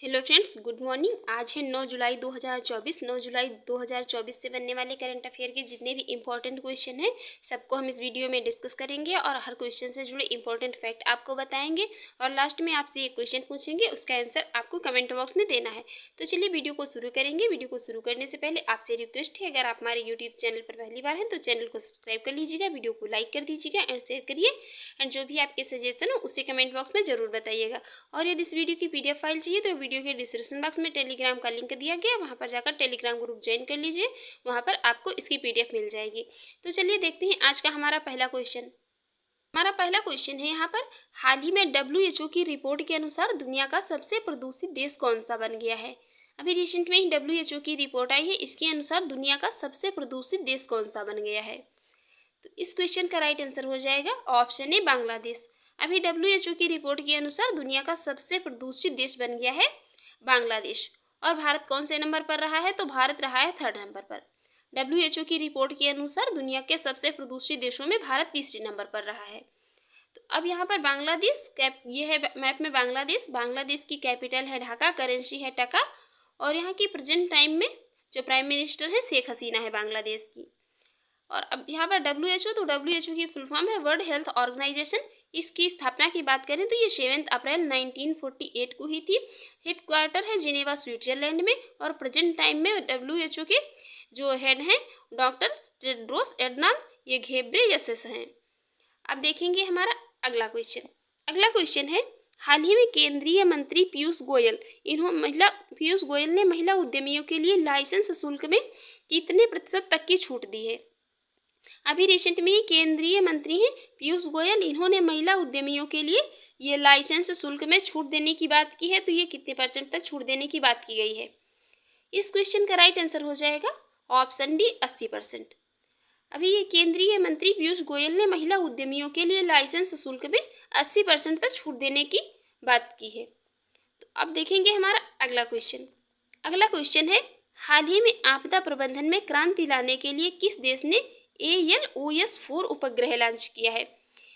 Hello friends, good morning. आज है 9 जुलाई 2024। 9 जुलाई 2024 से बनने वाले करंट अफेयर के जितने भी इंपॉर्टेंट क्वेश्चन हैं सबको हम इस वीडियो में डिस्कस करेंगे और हर क्वेश्चन से जुड़े इंपॉर्टेंट फैक्ट आपको बताएंगे और लास्ट में आपसे एक क्वेश्चन पूछेंगे, उसका आंसर आपको कमेंट बॉक्स में देना है। तो चलिए वीडियो को शुरू करेंगे। वीडियो को शुरू करने से पहले आपसे रिक्वेस्ट है, अगर आप हमारे यूट्यूब चैनल पर पहली बार हैं तो चैनल को सब्सक्राइब कर लीजिएगा, वीडियो को लाइक कर दीजिएगा एंड शेयर करिए एंड जो भी आपके सजेशन हो उसे कमेंट बॉक्स में जरूर बताइएगा। और यदि इस वीडियो की PDF फाइल चाहिए तो वीडियो के डिस्क्रिप्शन बॉक्स में टेलीग्राम का लिंक दिया गया, वहां पर जाकर टेलीग्राम ग्रुप ज्वाइन कर लीजिए, वहां पर आपको इसकी PDF मिल जाएगी। तो चलिए देखते हैं आज का हमारा पहला क्वेश्चन। हमारा पहला क्वेश्चन है यहाँ पर, हाल ही में WHO की रिपोर्ट के अनुसार दुनिया का सबसे प्रदूषित देश कौन सा बन गया है। अभी रिसेंट में ही WHO की रिपोर्ट आई है, इसके अनुसार दुनिया का सबसे प्रदूषित देश कौन सा बन गया है। तो इस क्वेश्चन का राइट आंसर हो जाएगा ऑप्शन ए, बांग्लादेश। अभी WHO की रिपोर्ट के अनुसार दुनिया का सबसे प्रदूषित देश बन गया है बांग्लादेश। और भारत कौन से नंबर पर रहा है, तो भारत रहा है 3rd नंबर पर। WHO की रिपोर्ट के अनुसार दुनिया के सबसे प्रदूषित देशों में भारत 3रे नंबर पर रहा है। तो अब यहाँ पर बांग्लादेश ये है मैप में बांग्लादेश की कैपिटल है ढाका, करेंसी है टका और यहाँ की प्रेजेंट टाइम में जो प्राइम मिनिस्टर है शेख हसीना है बांग्लादेश की। और अब यहाँ पर WHO, तो WHO की फुल फॉर्म है वर्ल्ड हेल्थ ऑर्गेनाइजेशन। इसकी स्थापना की बात करें तो ये 7 अप्रैल 1948 को हुई थी। हेडक्वार्टर है जिनेवा, स्विट्जरलैंड में और प्रेजेंट टाइम में WHO के जो हेड हैं डॉक्टर टेड्रोस एडनॉम ये घेब्रेयेसस हैं। अब देखेंगे हमारा अगला क्वेश्चन है, हाल ही में केंद्रीय मंत्री पीयूष गोयल ने महिला उद्यमियों के लिए लाइसेंस शुल्क में कितने प्रतिशत तक की छूट दी है। अभी रिसेंट में ही केंद्रीय मंत्री हैं पीयूष गोयल, इन्होंने महिला उद्यमियों के लिए ये लाइसेंस शुल्क में छूट देने की बात की है। तो ये कितने % तक छूट देने की बात की गई है। इस क्वेश्चन का राइट आंसर हो जाएगा ऑप्शन डी, 80%। अभी ये केंद्रीय मंत्री पीयूष गोयल ने महिला उद्यमियों के लिए लाइसेंस शुल्क में 80% तक छूट देने की बात की है। तो अब देखेंगे हमारा अगला क्वेश्चन है, हाल ही में आपदा प्रबंधन में क्रांति लाने के लिए किस देश ने ALOS-4 उपग्रह लॉन्च किया है।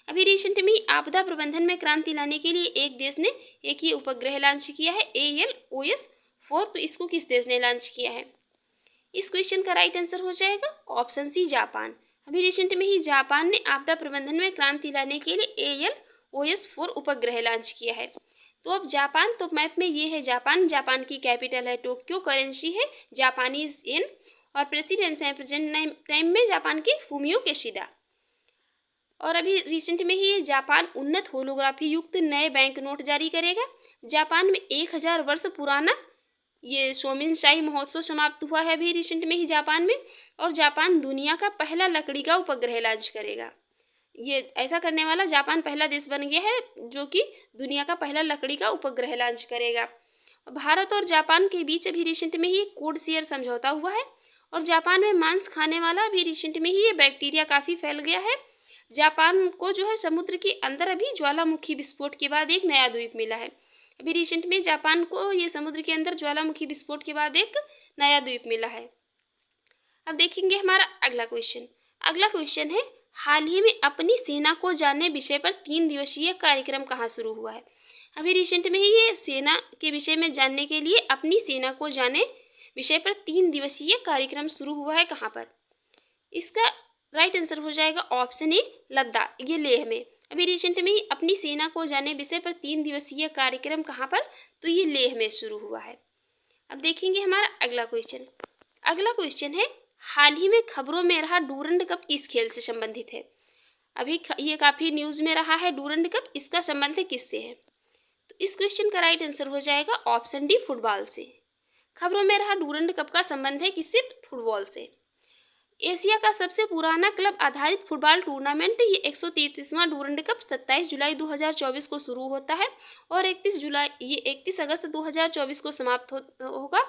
अभी रिसेंट में आपदा प्रबंधन में क्रांति लाने के लिए एक देश ने एक ही उपग्रह लॉन्च किया है ALOS-4। तो इसको किस देश ने लॉन्च किया है। इस क्वेश्चन का राइट आंसर हो जाएगा ऑप्शन सी, जापान। अभी रिसेंट में ही जापान ने आपदा प्रबंधन में क्रांति लाने के लिए ALOS-4 उपग्रह लॉन्च किया है। तो अब जापान, तो मैप में ये है जापान की कैपिटल है टोक्यो, करेंसी है जापानीज येन और प्रेसिडेंट है प्रेजेंट टाइम में जापान के फूमियो किशिदा। और अभी रिसेंट में ही ये जापान उन्नत होलोग्राफी युक्त नए बैंक नोट जारी करेगा। जापान में 1000 वर्ष पुराना ये शोमिनशाही महोत्सव समाप्त हुआ है अभी रिसेंट में ही जापान में। और जापान दुनिया का पहला लकड़ी का उपग्रह लॉन्च करेगा। ये ऐसा करने वाला जापान पहला देश बन गया है जो कि दुनिया का पहला लकड़ी का उपग्रह लॉन्च करेगा। भारत और जापान के बीच अभी रिसेंट में ही कोड शेयर समझौता हुआ है। और जापान में मांस खाने वाला अभी रिसेंट में ही ये बैक्टीरिया काफ़ी फैल गया है। जापान को जो है समुद्र के अंदर अभी ज्वालामुखी विस्फोट के बाद एक नया द्वीप मिला है। अभी रिसेंट में जापान को ये समुद्र के अंदर ज्वालामुखी विस्फोट के बाद एक नया द्वीप मिला है। अब देखेंगे हमारा अगला क्वेश्चन है, हाल ही में अपनी सेना को जाने विषय पर 3 दिवसीय कार्यक्रम कहाँ शुरू हुआ है। अभी रिसेंट में ही ये सेना के विषय में जानने के लिए अपनी सेना को जाने विषय पर 3 दिवसीय कार्यक्रम शुरू हुआ है कहाँ पर। इसका राइट आंसर हो जाएगा ऑप्शन ए, लद्दाख, ये लेह में। अभी रिसेंट में ही अपनी सेना को जाने विषय पर 3 दिवसीय कार्यक्रम कहाँ पर, तो ये लेह में शुरू हुआ है। अब देखेंगे हमारा अगला क्वेश्चन है, हाल ही में खबरों में रहा डूरंड कप किस खेल से संबंधित है। अभी ये काफ़ी न्यूज़ में रहा है डूरंड कप, इसका संबंध किससे है। तो इस क्वेश्चन का राइट आंसर हो जाएगा ऑप्शन डी, फुटबॉल से। खबरों में रहा डूरंड कप का संबंध है किससे, फुटबॉल से। एशिया का सबसे पुराना क्लब आधारित फुटबॉल टूर्नामेंट ये 133वां डूरंड कप 27 जुलाई 2024 को शुरू होता है और 31 अगस्त 2024 को समाप्त होगा।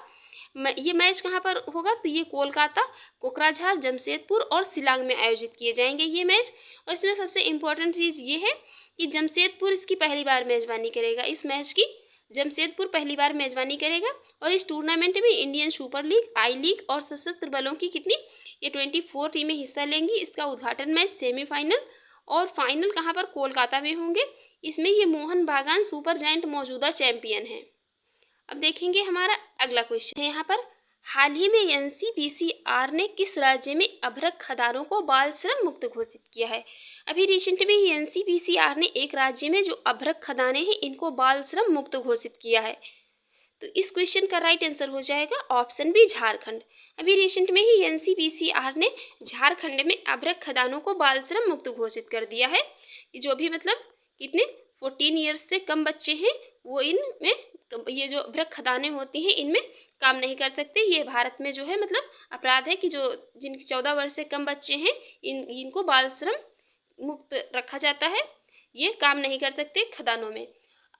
ये मैच कहाँ पर होगा, तो ये कोलकाता, कोकराझार, जमशेदपुर और शिलांग में आयोजित किए जाएंगे ये मैच। और इसमें सबसे इम्पोर्टेंट चीज़ ये है कि जमशेदपुर इसकी पहली बार मेज़बानी करेगा। इस मैच की जमशेदपुर पहली बार मेज़बानी करेगा। और इस टूर्नामेंट में इंडियन सुपर लीग, आई लीग और सशस्त्र बलों की ये 24 टीमें हिस्सा लेंगी। इसका उद्घाटन मैच, सेमीफाइनल और फाइनल कहाँ पर, कोलकाता में होंगे। इसमें ये मोहन बागान सुपर जायंट मौजूदा चैंपियन हैं। अब देखेंगे हमारा अगला क्वेश्चन है यहाँ पर, हाल ही में एनसीपीसीआर ने किस राज्य में अभ्रक खदानों को बाल श्रम मुक्त घोषित किया है। अभी रिसेंट में ही एनसीपीसीआर ने एक राज्य में जो अभ्रक खदानें हैं इनको बाल श्रम मुक्त घोषित किया है। तो इस क्वेश्चन का राइट आंसर हो जाएगा ऑप्शन बी, झारखंड। अभी रिसेंट में ही एनसीपीसीआर ने झारखंड में अभ्रक खदानों को बाल श्रम मुक्त घोषित कर दिया है कि जो भी मतलब कितने 14 ईयर्स से कम बच्चे हैं वो इनमें ये जो अभ्रक खदानें होती हैं इनमें काम नहीं कर सकते। ये भारत में जो है मतलब अपराध है कि जो जिनके 14 वर्ष से कम बच्चे हैं इनको बाल श्रम मुक्त रखा जाता है, ये काम नहीं कर सकते खदानों में।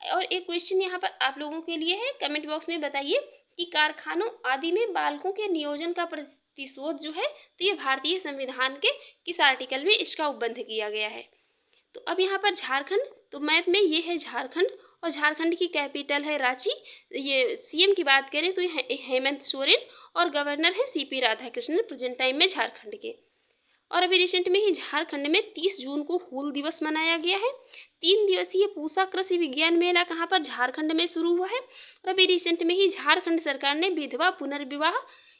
और एक क्वेश्चन यहाँ पर आप लोगों के लिए है, कमेंट बॉक्स में बताइए कि कारखानों आदि में बालकों के नियोजन का प्रतिशोध जो है तो ये भारतीय संविधान के किस आर्टिकल में इसका उपबंध किया गया है। तो अब यहाँ पर झारखंड, तो मैप में ये है झारखंड और झारखंड की कैपिटल है रांची। ये सीएम की बात करें तो ये हेमंत सोरेन और गवर्नर है सीपी राधाकृष्णन प्रेजेंट टाइम में झारखंड के। और अभी रिसेंट में ही झारखंड में 30 जून को हूल दिवस मनाया गया है। 3 दिवसीय पूसा कृषि विज्ञान मेला कहाँ पर, झारखंड में शुरू हुआ है। और अभी रिसेंट में ही झारखंड सरकार ने विधवा पुनर्विवाह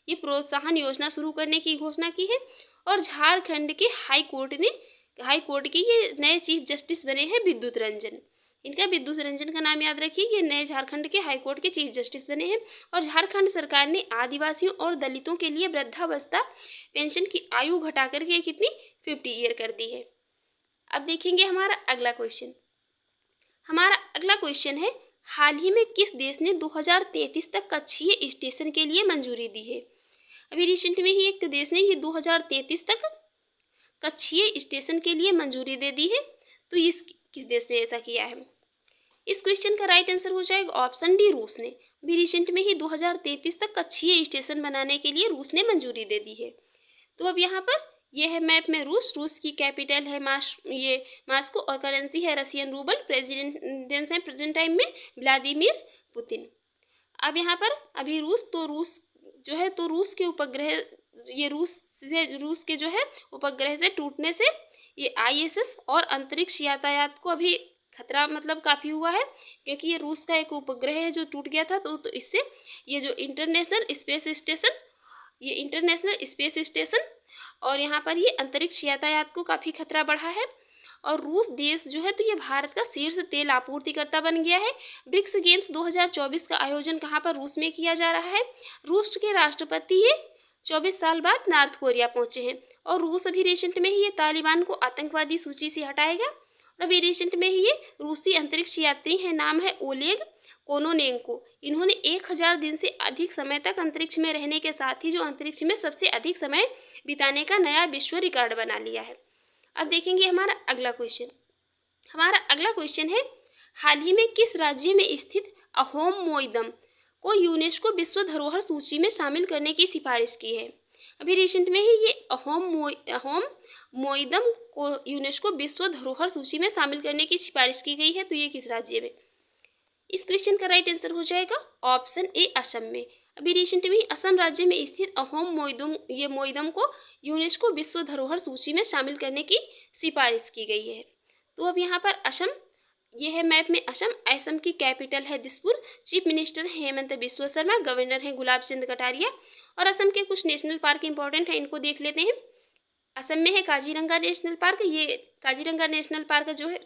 ये प्रोत्साहन योजना शुरू करने की घोषणा की है। और झारखंड के हाई कोर्ट के ये नए चीफ जस्टिस बने हैं विद्युत रंजन। इनका विद्युत रंजन का नाम याद रखिए, ये नए झारखंड के हाई कोर्ट के चीफ जस्टिस बने हैं। और झारखंड सरकार ने आदिवासियों और दलितों के लिए वृद्धावस्था पेंशन की आयु घटा करके कितनी 50 ईयर कर दी है। अब देखेंगे हमारा अगला क्वेश्चन। हमारा अगला क्वेश्चन है, हाल ही में किस देश ने 2033 तक कक्षीय स्टेशन के लिए मंजूरी दी है। अभी रिसेंट में ही एक देश ने ये 2033 तक कक्षीय स्टेशन के लिए मंजूरी दे दी है। तो इस किस देश ने ऐसा किया है। इस क्वेश्चन का राइट आंसर हो जाएगा ऑप्शन डी, रूस ने। अभी रिसेंट में ही 2033 तक कक्षीय स्टेशन बनाने के लिए रूस ने मंजूरी दे दी है। तो अब यहाँ पर यह है मैप में रूस की कैपिटल है मास्को और करेंसी है रशियन रूबल। प्रेसिडेंट है प्रेजेंट टाइम में व्लादिमीर पुतिन। अब यहाँ पर अभी रूस जो है तो रूस के उपग्रह रूस के जो है उपग्रह से टूटने से ये आईएसएस और अंतरिक्ष यातायात को अभी खतरा मतलब काफ़ी हुआ है, क्योंकि ये रूस का एक उपग्रह है जो टूट गया था। तो इससे ये जो इंटरनेशनल स्पेस स्टेशन और यहाँ पर ये अंतरिक्ष यातायात को काफ़ी खतरा बढ़ा है। और रूस देश जो है तो ये भारत का शीर्ष तेल आपूर्तिकर्ता बन गया है। ब्रिक्स गेम्स 2024 का आयोजन कहाँ पर, रूस में किया जा रहा है। रूस के राष्ट्रपति ये 24 साल बाद नॉर्थ कोरिया पहुंचे हैं। और रूस अभी रिसेंट में ही ये तालिबान को आतंकवादी सूची से हटाएगा। और अभी रिसेंट में ही ये रूसी अंतरिक्ष यात्री हैं, नाम है ओलेग कोनोनेंको। इन्होंने 1000 दिन से अधिक समय तक अंतरिक्ष में रहने के साथ ही जो अंतरिक्ष में सबसे अधिक समय बिताने का नया विश्व रिकॉर्ड बना लिया है। अब देखेंगे हमारा अगला क्वेश्चन। हमारा अगला क्वेश्चन है, हाल ही में किस राज्य में स्थित अहोम मोइदम को यूनेस्को विश्व धरोहर सूची में शामिल करने की सिफारिश की है। अभी रिसेंट में ही ये अहोम मोइदम को यूनेस्को विश्व धरोहर सूची में शामिल करने की सिफारिश की गई है। तो ये किस राज्य में। इस क्वेश्चन का राइट आंसर हो जाएगा ऑप्शन ए, असम में। अभी रिसेंट में असम राज्य में स्थित अहोम मोइदम को यूनेस्को विश्व धरोहर सूची में शामिल करने की सिफारिश की गई है। तो अब यहाँ पर असम, ये है मैप में असम की कैपिटल है Dispur. Chief minister Hemant Biswa Sharma, governor हैं गुलाब चंद कटारिया। और असम के कुछ नेशनल पार्क इंपॉर्टेंट हैं, इनको देख लेते हैं। असम में है काजीरंगा नेशनल पार्क। ये काजीरंगा नेशनल पार्क जो है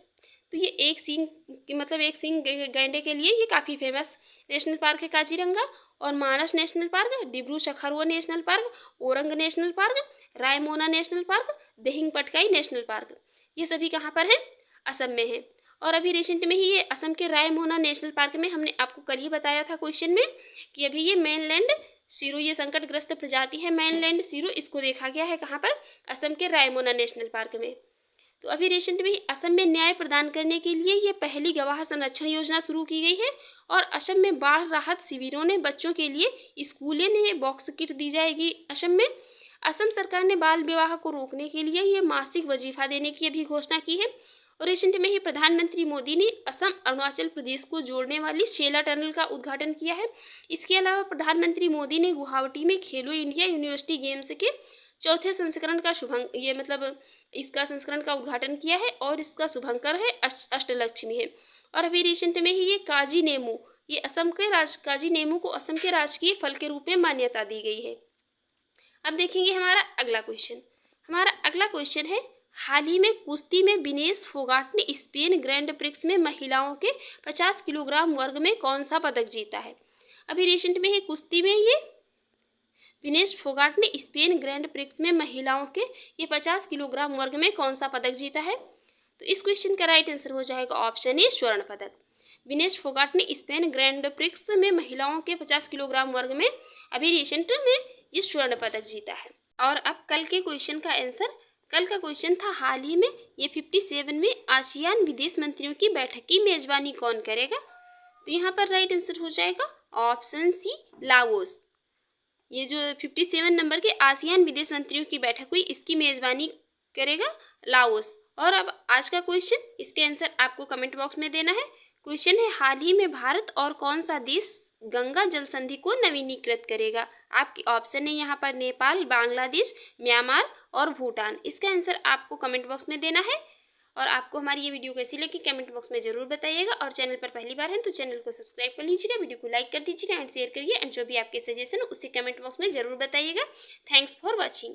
तो ये एक सींग गैंडे के लिए ये काफ़ी फेमस नेशनल पार्क है काजीरंगा। और Manas national park, Dibru Saikhowa national park, Orang national park, Raimona national park, Dihing Patkai national park, ये सभी कहाँ पर हैं, असम में है। और अभी रिसेंट में ही ये असम के रायमोना नेशनल पार्क में हमने आपको कल ही बताया था क्वेश्चन में कि अभी ये मेनलैंड सीरो, ये संकटग्रस्त प्रजाति है मेनलैंड सीरो, इसको देखा गया है कहाँ पर, असम के रायमोना नेशनल पार्क में। तो अभी रिसेंट में ही असम में न्याय प्रदान करने के लिए ये पहली गवाह संरक्षण योजना शुरू की गई है। और असम में बाढ़ राहत शिविरों ने बच्चों के लिए स्कूलें ने बॉक्स किट दी जाएगी असम में। असम सरकार ने बाल विवाह को रोकने के लिए ये मासिक वजीफा देने की अभी घोषणा की है। और रिसेंट में ही प्रधानमंत्री मोदी ने असम अरुणाचल प्रदेश को जोड़ने वाली शेला टनल का उद्घाटन किया है। इसके अलावा प्रधानमंत्री मोदी ने गुवाहाटी में खेलो इंडिया यूनिवर्सिटी गेम्स के चौथे संस्करण का इसका संस्करण का उद्घाटन किया है। और इसका शुभंकर है अष्टलक्ष्मी है। और अभी रिसेंट में ही ये काजी नेमू ये असम के काजी नींबू को असम के राजकीय फल के रूप में मान्यता दी गई है। अब देखेंगे हमारा अगला क्वेश्चन। हमारा अगला क्वेश्चन है, हाल ही में कुश्ती में विनेश फोगाट ने स्पेन ग्रैंड प्रिक्स में महिलाओं के 50 किलोग्राम वर्ग में कौन सा पदक जीता है। अभी रिसेंट में ही कुश्ती में ये विनेश फोगाट ने स्पेन ग्रैंड प्रिक्स में महिलाओं के ये 50 किलोग्राम वर्ग में कौन सा पदक जीता है। तो इस क्वेश्चन का राइट आंसर हो जाएगा ऑप्शन ए, स्वर्ण पदक। विनेश फोगाट ने स्पेन ग्रैंड प्रिक्स में महिलाओं के 50 किलोग्राम वर्ग में अभी रिसेंट में ये स्वर्ण पदक जीता है। और अब कल के क्वेश्चन का आंसर। कल का क्वेश्चन था, हाल ही में ये 57वें आसियान विदेश मंत्रियों की बैठक की मेजबानी कौन करेगा। तो यहाँ पर राइट आंसर हो जाएगा ऑप्शन सी, लाओस। ये जो 57 नंबर के आसियान विदेश मंत्रियों की बैठक हुई, इसकी मेजबानी करेगा लाओस। और अब आज का क्वेश्चन, इसके आंसर आपको कमेंट बॉक्स में देना है। क्वेश्चन है, हाल ही में भारत और कौन सा देश गंगा जल संधि को नवीनीकृत करेगा। आपकी ऑप्शन है यहाँ पर नेपाल, बांग्लादेश, म्यांमार और भूटान। इसका आंसर आपको कमेंट बॉक्स में देना है। और आपको हमारी ये वीडियो कैसी लगी कमेंट बॉक्स में जरूर बताइएगा। और चैनल पर पहली बार है तो चैनल को सब्सक्राइब कर लीजिएगा, वीडियो को लाइक कर दीजिएगा एंड शेयर करिए। एंड जो भी आपके सजेशन उसे कमेंट बॉक्स में जरूर बताइएगा। Thanks for watching.